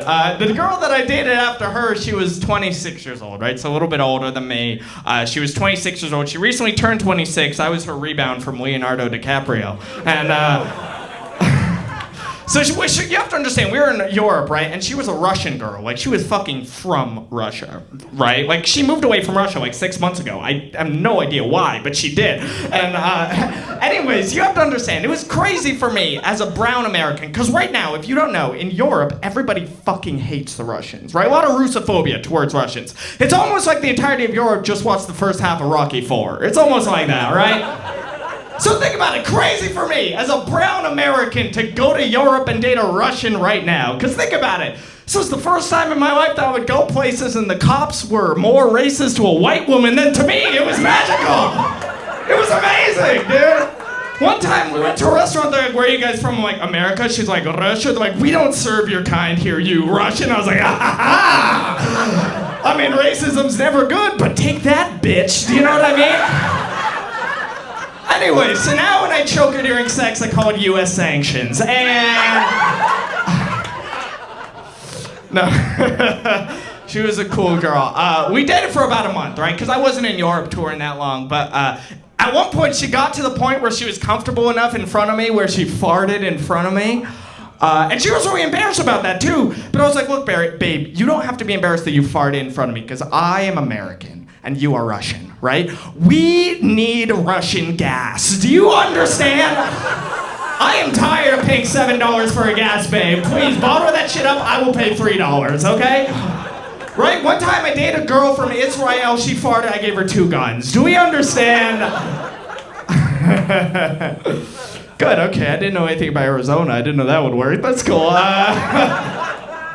The girl that I dated after her, she was 26 years old, right? So a little bit older than me. She was 26 years old. She recently turned 26. I was her rebound from Leonardo DiCaprio. And, so you have to understand, we were in Europe, right? And she was a Russian girl. Like, she was fucking from Russia, right? Like, she moved away from Russia like 6 months ago. I have no idea why, but she did. And anyways, you have to understand, it was crazy for me as a brown American. Because right now, if you don't know, in Europe, everybody fucking hates the Russians, right? A lot of Russophobia towards Russians. It's almost like the entirety of Europe just watched the first half of Rocky IV. It's almost like that, right? So think about it, crazy for me as a brown American to go to Europe and date a Russian right now. Because think about it, this was the first time in my life that I would go places and the cops were more racist to a white woman than to me. It was magical. It was amazing, dude. One time we went to a restaurant, they're like, where are you guys from? I'm like, America? She's like, Russia? They're like, we don't serve your kind here, you Russian. I was like, ah ha ha. I mean, racism's never good, but take that, bitch. Do you know what I mean? Anyway, so now when I choke her during sex, I call it U.S. sanctions. And... no. She was a cool girl. We dated for about a month, right? Because I wasn't in Europe touring that long. But at one point, she got to the point where she was comfortable enough in front of me where she farted in front of me. And she was really embarrassed about that, too. But I was like, look, babe, you don't have to be embarrassed that you farted in front of me, because I am American and you are Russian, right? We need Russian gas. Do you understand? I am tired of paying $7 for a gas, babe. Please, bottle that shit up. I will pay $3, okay? Right? One time I dated a girl from Israel. She farted. I gave her 2 guns. Do we understand? Good, okay. I didn't know anything about Arizona. I didn't know that would work. That's cool.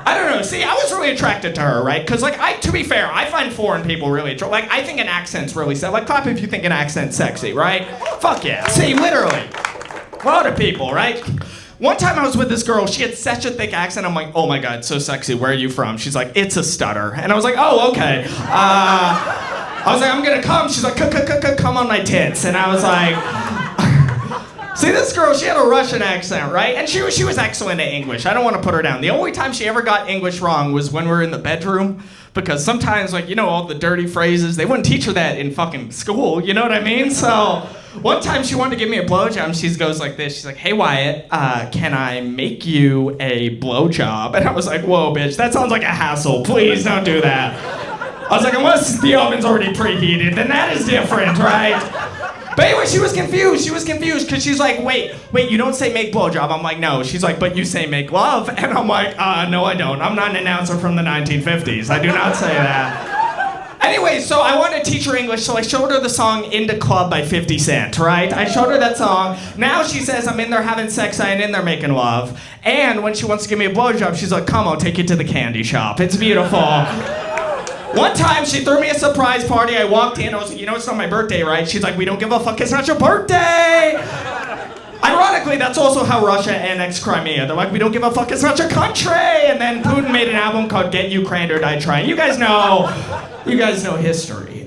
I don't know. See, I was really attracted to her, right? Because, like, to be fair, I find foreign people really attractive. Like, I think an accent's really sexy. Like, clap if you think an accent's sexy, right? Fuck yeah. See, literally. A lot of people, right? One time I was with this girl. She had such a thick accent. I'm like, oh my God, so sexy. Where are you from? She's like, it's a stutter. And I was like, oh, okay. I was like, I'm gonna come. She's like, come on my tits. And I was like... See, this girl, she had a Russian accent, right? And she was excellent at English. I don't want to put her down. The only time she ever got English wrong was when we were in the bedroom. Because sometimes, like, you know, all the dirty phrases, they wouldn't teach her that in fucking school. You know what I mean? So, one time she wanted to give me a blowjob, and she goes like this. She's like, hey, Wyatt, can I make you a blowjob? And I was like, whoa, bitch, that sounds like a hassle. Please don't do that. I was like, unless the oven's already preheated, then that is different, right? But anyway, she was confused because she's like, wait, you don't say make blowjob. I'm like, no. She's like, but you say make love. And I'm like, no, I don't. I'm not an announcer from the 1950s. I do not say that. Anyway, so I wanted to teach her English, so I showed her the song Into Club by 50 Cent, right? I showed her that song. Now she says, I'm in there having sex, I ain't in there making love. And when she wants to give me a blowjob, she's like, come, I'll take you to the candy shop. It's beautiful. One time, she threw me a surprise party. I walked in, I was like, you know, it's not my birthday, right? She's like, we don't give a fuck, it's not your birthday! Ironically, that's also how Russia annexed Crimea. They're like, we don't give a fuck, it's not your country! And then Putin made an album called Get Ukraine or Die Trying. You guys know history.